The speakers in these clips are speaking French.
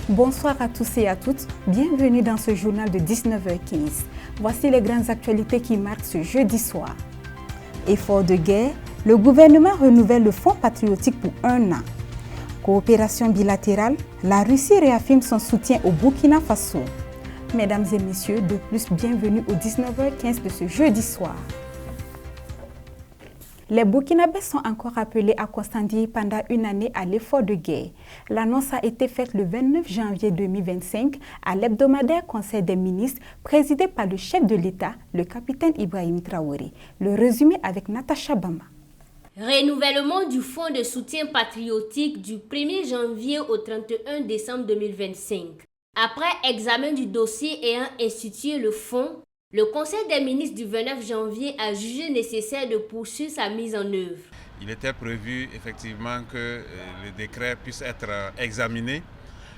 Bonsoir à tous et à toutes, bienvenue dans ce journal de 19h15. Voici les grandes actualités qui marquent ce jeudi soir. Effort de guerre, le gouvernement renouvelle le fonds patriotique pour 1 an. Coopération bilatérale, la Russie réaffirme son soutien au Burkina Faso. Mesdames et messieurs, de plus, bienvenue au 19h15 de ce jeudi soir. Les Burkinabés sont encore appelés à consentir pendant 1 année à l'effort de guerre. L'annonce a été faite le 29 janvier 2025 à l'hebdomadaire Conseil des ministres présidé par le chef de l'État, le capitaine Ibrahim Traoré. Le résumé avec Natacha Bama. Renouvellement du fonds de soutien patriotique du 1er janvier au 31 décembre 2025. Après examen du dossier ayant institué le fonds, le Conseil des ministres du 29 janvier a jugé nécessaire de poursuivre sa mise en œuvre. Il était prévu effectivement que le décret puisse être examiné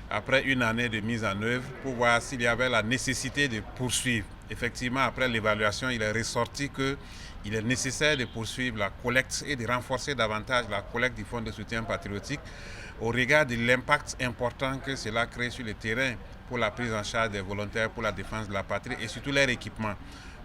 après 1 année de mise en œuvre pour voir s'il y avait la nécessité de poursuivre. Effectivement, après l'évaluation, il est ressorti qu'il est nécessaire de poursuivre la collecte et de renforcer davantage la collecte du fonds de soutien patriotique au regard de l'impact important que cela crée sur le terrain pour la prise en charge des volontaires pour la défense de la patrie et surtout leur équipement.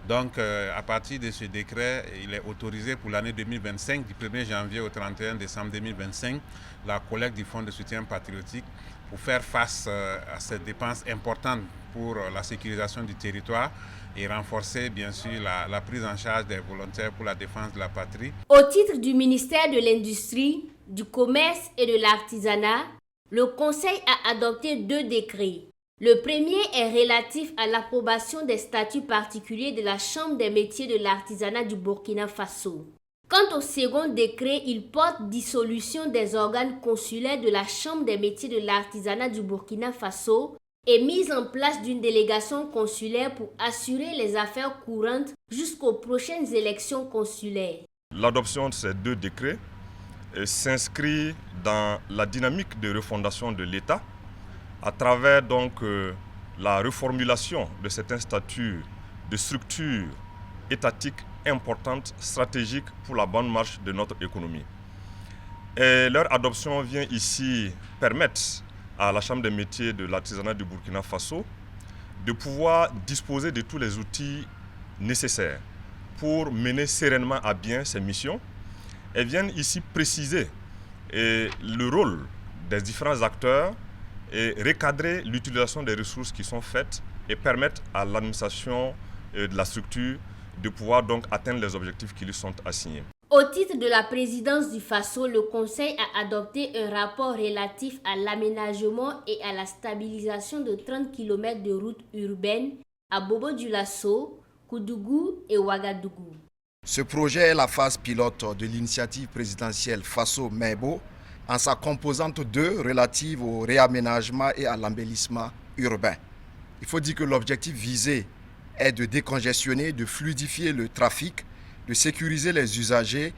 Donc, à partir de ce décret, il est autorisé pour l'année 2025, du 1er janvier au 31 décembre 2025, la collecte du fonds de soutien patriotique pour faire face à cette dépense importante pour la sécurisation du territoire et renforcer bien sûr la prise en charge des volontaires pour la défense de la patrie. Au titre du ministère de l'Industrie, du Commerce et de l'Artisanat, le Conseil a adopté 2 décrets. Le premier est relatif à l'approbation des statuts particuliers de la Chambre des métiers de l'artisanat du Burkina Faso. Quant au second décret, il porte dissolution des organes consulaires de la Chambre des métiers de l'artisanat du Burkina Faso et mise en place d'une délégation consulaire pour assurer les affaires courantes jusqu'aux prochaines élections consulaires. L'adoption de ces 2 décrets s'inscrit dans la dynamique de refondation de l'État à travers donc la reformulation de certains statuts de structures étatiques importantes, stratégiques pour la bonne marche de notre économie. Et leur adoption vient ici permettre à la Chambre des métiers de l'artisanat du Burkina Faso de pouvoir disposer de tous les outils nécessaires pour mener sereinement à bien ses missions. Elles viennent ici préciser le rôle des différents acteurs et recadrer l'utilisation des ressources qui sont faites et permettre à l'administration de la structure de pouvoir donc atteindre les objectifs qui lui sont assignés. Au titre de la présidence du Faso, le Conseil a adopté un rapport relatif à l'aménagement et à la stabilisation de 30 km de routes urbaines à Bobo-Dioulasso, Koudougou et Ouagadougou. Ce projet est la phase pilote de l'initiative présidentielle Faso-Mebo en sa composante 2 relative au réaménagement et à l'embellissement urbain. Il faut dire que l'objectif visé est de décongestionner, de fluidifier le trafic, de sécuriser les usagers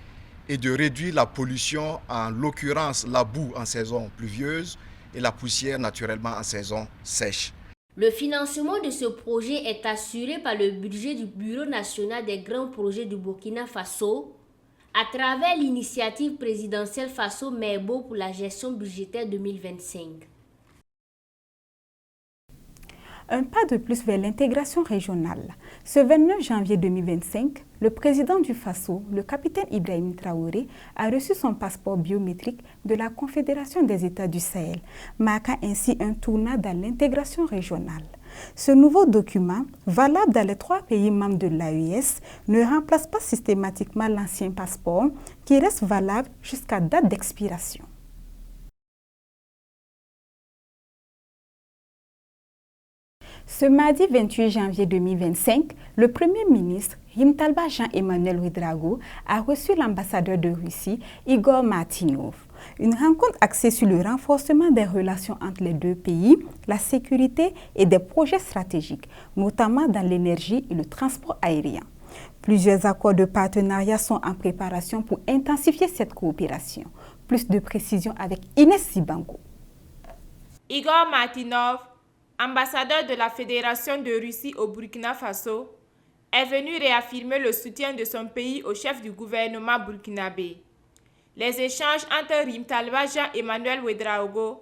et de réduire la pollution, en l'occurrence la boue en saison pluvieuse et la poussière naturellement en saison sèche. Le financement de ce projet est assuré par le budget du Bureau national des grands projets du Burkina Faso à travers l'initiative présidentielle Faso-Mebo pour la gestion budgétaire 2025. Un pas de plus vers l'intégration régionale. Ce 29 janvier 2025, le président du Faso, le capitaine Ibrahim Traoré, a reçu son passeport biométrique de la Confédération des États du Sahel, marquant ainsi un tournant dans l'intégration régionale. Ce nouveau document, valable dans les 3 pays membres de l'AES, ne remplace pas systématiquement l'ancien passeport qui reste valable jusqu'à date d'expiration. Ce mardi 28 janvier 2025, le Premier ministre Rimtalba Jean-Emmanuel Ouedraogo a reçu l'ambassadeur de Russie, Igor Martynov. Une rencontre axée sur le renforcement des relations entre les 2 pays, la sécurité et des projets stratégiques, notamment dans l'énergie et le transport aérien. Plusieurs accords de partenariat sont en préparation pour intensifier cette coopération. Plus de précisions avec Inès Sibango. Igor Martynov, ambassadeur de la Fédération de Russie au Burkina Faso, est venu réaffirmer le soutien de son pays au chef du gouvernement burkinabé. Les échanges entre Rimtalba Jean-Emmanuel Ouedraogo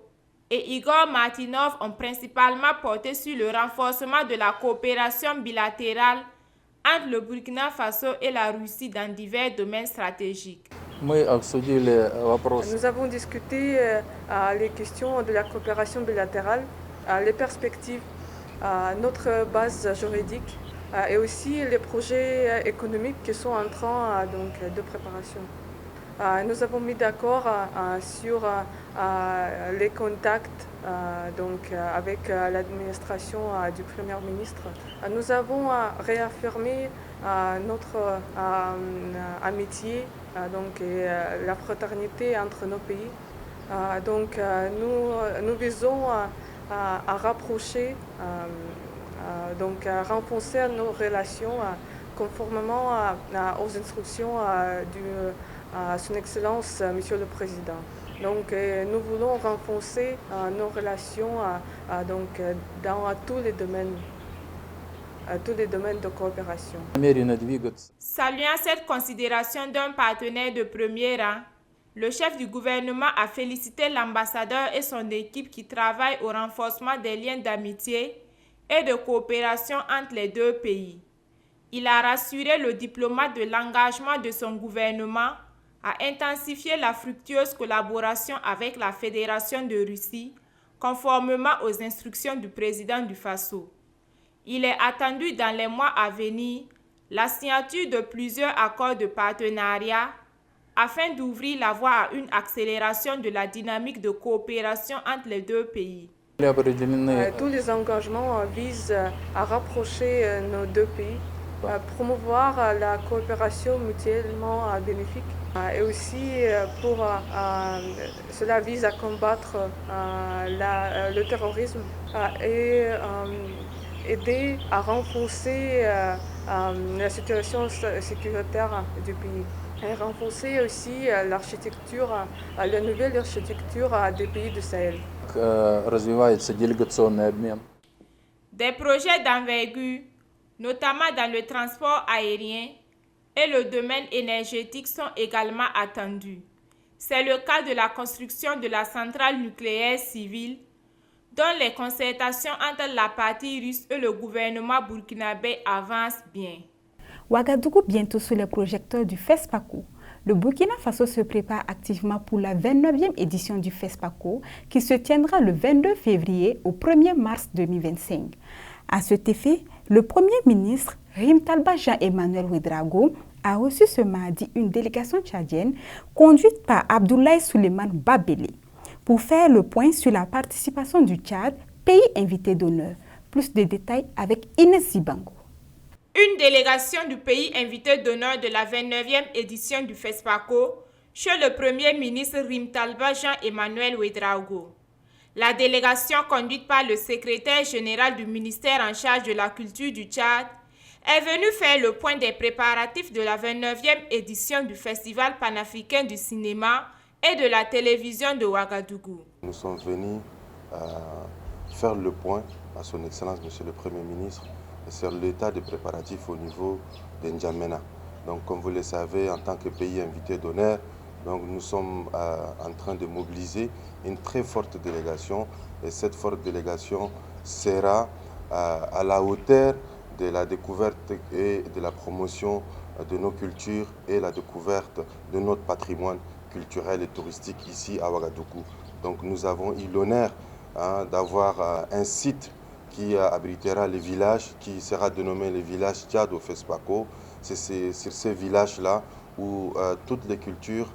et Igor Martinov ont principalement porté sur le renforcement de la coopération bilatérale entre le Burkina Faso et la Russie dans divers domaines stratégiques. Nous avons discuté les questions de la coopération bilatérale, les perspectives, notre base juridique et aussi les projets économiques qui sont en train de préparation. Nous avons mis d'accord sur les contacts avec l'administration du Premier ministre. Nous avons réaffirmé notre amitié et la fraternité entre nos pays. Nous visons à rapprocher, à renforcer nos relations conformément aux instructions de Son Excellence Monsieur le Président. Nous voulons renforcer nos relations dans tous les domaines de coopération. Saluant cette considération d'un partenaire de premier rang, le chef du gouvernement a félicité l'ambassadeur et son équipe qui travaillent au renforcement des liens d'amitié et de coopération entre les deux pays. Il a rassuré le diplomate de l'engagement de son gouvernement à intensifier la fructueuse collaboration avec la Fédération de Russie, conformément aux instructions du président du Faso. Il est attendu dans les mois à venir la signature de plusieurs accords de partenariat afin d'ouvrir la voie à une accélération de la dynamique de coopération entre les deux pays. Tous les engagements visent à rapprocher nos deux pays, à promouvoir la coopération mutuellement bénéfique et aussi cela vise à combattre le terrorisme et aider à renforcer la situation sécuritaire du pays. Et renforcer aussi l'architecture, la nouvelle architecture des pays du Sahel. Des projets d'envergure, notamment dans le transport aérien et le domaine énergétique, sont également attendus. C'est le cas de la construction de la centrale nucléaire civile, dont les concertations entre la partie russe et le gouvernement burkinabé avancent bien. Ouagadougou bientôt sous les projecteurs du FESPACO. Le Burkina Faso se prépare activement pour la 29e édition du FESPACO qui se tiendra le 22 février au 1er mars 2025. À cet effet, le Premier ministre Rimtalba Jean-Emmanuel Ouedraogo a reçu ce mardi une délégation tchadienne conduite par Abdoulaye Souleymane Babélé pour faire le point sur la participation du Tchad, pays invité d'honneur. Plus de détails avec Inès Zibango. Une délégation du pays invité d'honneur de la 29e édition du FESPACO chez le Premier ministre Rimtalba Jean-Emmanuel Ouedraogo. La délégation conduite par le secrétaire général du ministère en charge de la culture du Tchad est venue faire le point des préparatifs de la 29e édition du Festival panafricain du cinéma et de la télévision de Ouagadougou. Nous sommes venus faire le point à son Excellence Monsieur le Premier ministre sur l'état des préparatifs au niveau de N'Djamena. Donc, comme vous le savez, en tant que pays invité d'honneur, nous sommes en train de mobiliser une très forte délégation et cette forte délégation sera à la hauteur de la découverte et de la promotion de nos cultures et la découverte de notre patrimoine culturel et touristique ici à Ouagadougou. Donc nous avons eu l'honneur d'avoir un site qui abritera les villages, qui sera dénommé les villages Tchad au FESPACO. C'est sur ces villages-là où toutes les cultures,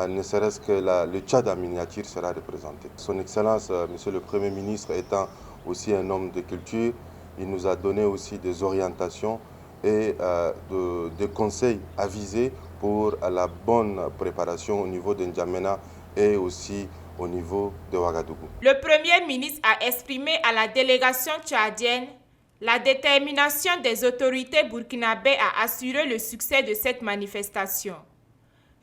ne serait-ce que le Tchad en miniature sera représenté. Son Excellence, Monsieur le Premier ministre, étant aussi un homme de culture, il nous a donné aussi des orientations et des conseils avisés pour la bonne préparation au niveau de N'Djamena et aussi au niveau de Ouagadougou. Le Premier ministre a exprimé à la délégation tchadienne la détermination des autorités burkinabées à assurer le succès de cette manifestation.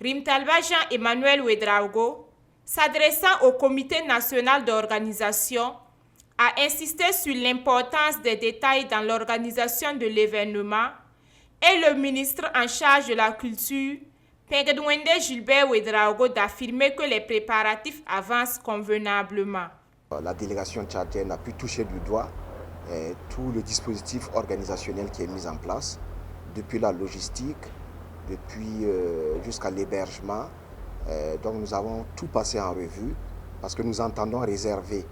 Rimtalba Jean-Emmanuel Ouedraogo, s'adressant au comité national d'organisation, a insisté sur l'importance des détails dans l'organisation de l'événement et le ministre en charge de la culture, Pengedwende Gilbert Ouedraogo, d'affirmer que les préparatifs avancent convenablement. La délégation tchadienne a pu toucher du doigt tout le dispositif organisationnel qui est mis en place, depuis la logistique, depuis jusqu'à l'hébergement. Donc nous avons tout passé en revue parce que nous entendons réserver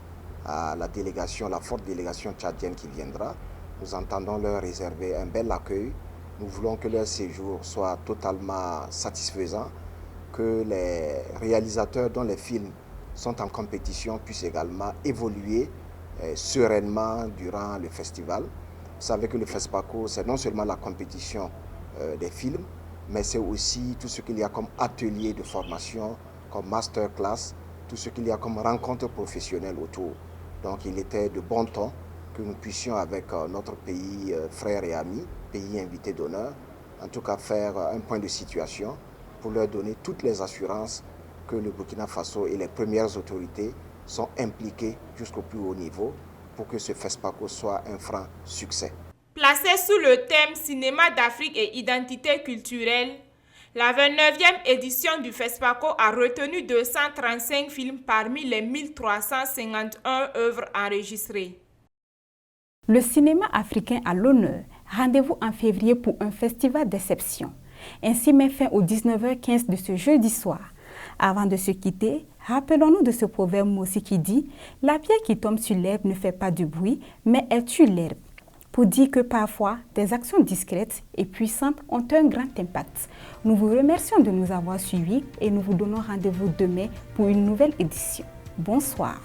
à la délégation, la forte délégation tchadienne qui viendra, nous entendons leur réserver un bel accueil. Nous voulons que leur séjour soit totalement satisfaisant, que les réalisateurs dont les films sont en compétition puissent également évoluer sereinement durant le festival. Vous savez que le FESPACO, c'est non seulement la compétition des films, mais c'est aussi tout ce qu'il y a comme atelier de formation, comme masterclass, tout ce qu'il y a comme rencontre professionnelle autour. Donc il était de bon ton que nous puissions avec notre pays frère et ami, pays invité d'honneur, en tout cas faire un point de situation pour leur donner toutes les assurances que le Burkina Faso et les premières autorités sont impliquées jusqu'au plus haut niveau pour que ce FESPACO soit un franc succès. Placé sous le thème Cinéma d'Afrique et identité culturelle, la 29e édition du FESPACO a retenu 235 films parmi les 1351 œuvres enregistrées. Le cinéma africain à l'honneur. Rendez-vous en février pour un festival d'exception. Ainsi met fin aux 19h15 de ce jeudi soir. Avant de se quitter, rappelons-nous de ce proverbe aussi qui dit « La pierre qui tombe sur l'herbe ne fait pas de bruit, mais elle tue l'herbe ». Pour dire que parfois, des actions discrètes et puissantes ont un grand impact. Nous vous remercions de nous avoir suivis et nous vous donnons rendez-vous demain pour une nouvelle édition. Bonsoir.